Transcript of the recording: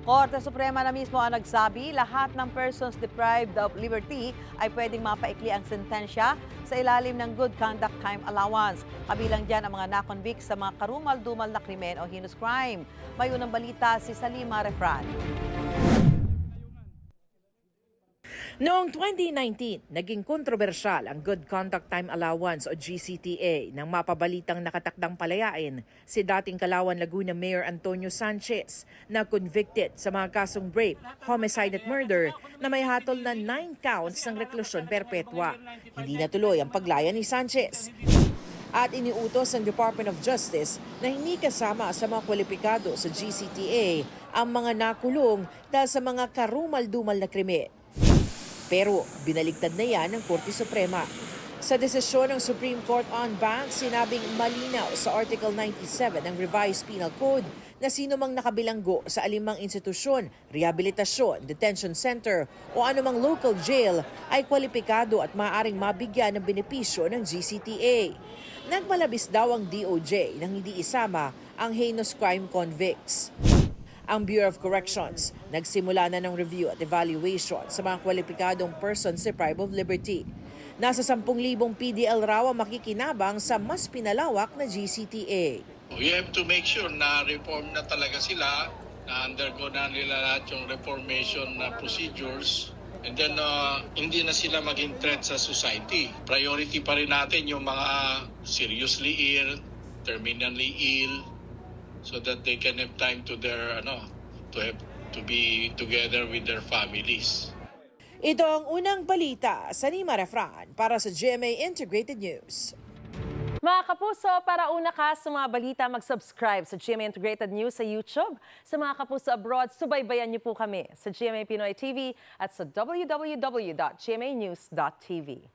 Korte Suprema na mismo ang nagsabi lahat ng persons deprived of liberty ay pwedeng mapaikli ang sentensya sa ilalim ng Good Conduct Time Allowance. Kabilang dyan ang mga nakonvict sa mga karumal-dumal na krimen o heinous crime. May unang balita si Salima Refran. Noong 2019, naging kontrobersyal ang Good Conduct Time Allowance o GCTA nang mapabalitang nakatakdang palayain si dating Calauan, Laguna Mayor Antonio Sanchez na convicted sa mga kasong rape, homicide at murder na may hatol na 9 counts ng reklusyon perpetua. Hindi natuloy ang paglaya ni Sanchez. At iniutos ng Department of Justice na hindi kasama sa mga kwalipikado sa GCTA ang mga nakulong dahil sa mga karumal-dumal na krimen. Pero binaligtad na yan ng Korte Suprema. Sa desisyon ng Supreme Court on Bank, sinabing malinaw sa Article 97 ng Revised Penal Code na sino mang nakabilanggo sa alimang institusyon, rehabilitasyon, detention center o anumang local jail ay kwalipikado at maaaring mabigyan ng benepisyo ng GCTA. Nagmalabis daw ang DOJ nang hindi isama ang heinous crime convicts. Ang Bureau of Corrections nagsimula na ng review at evaluation sa mga kwalipikadong persons deprived of liberty. Nasa 10,000 PDL raw ang makikinabang sa mas pinalawak na GCTA. We have to make sure na reform na talaga sila, na undergo na nila lahat yung reformation na procedures, and then hindi na sila maging threat sa society. Priority pa rin natin yung mga seriously ill, terminally ill, so that they can have time to their to be together with their families. Ito ang unang balita sa Salima Refran para sa GMA Integrated News. Mga kapuso, para una ka sa mga balita, mag-subscribe sa GMA Integrated News sa YouTube. Sa mga kapuso abroad, subaybayan niyo po kami sa GMA Pinoy TV at sa www.gmanews.tv.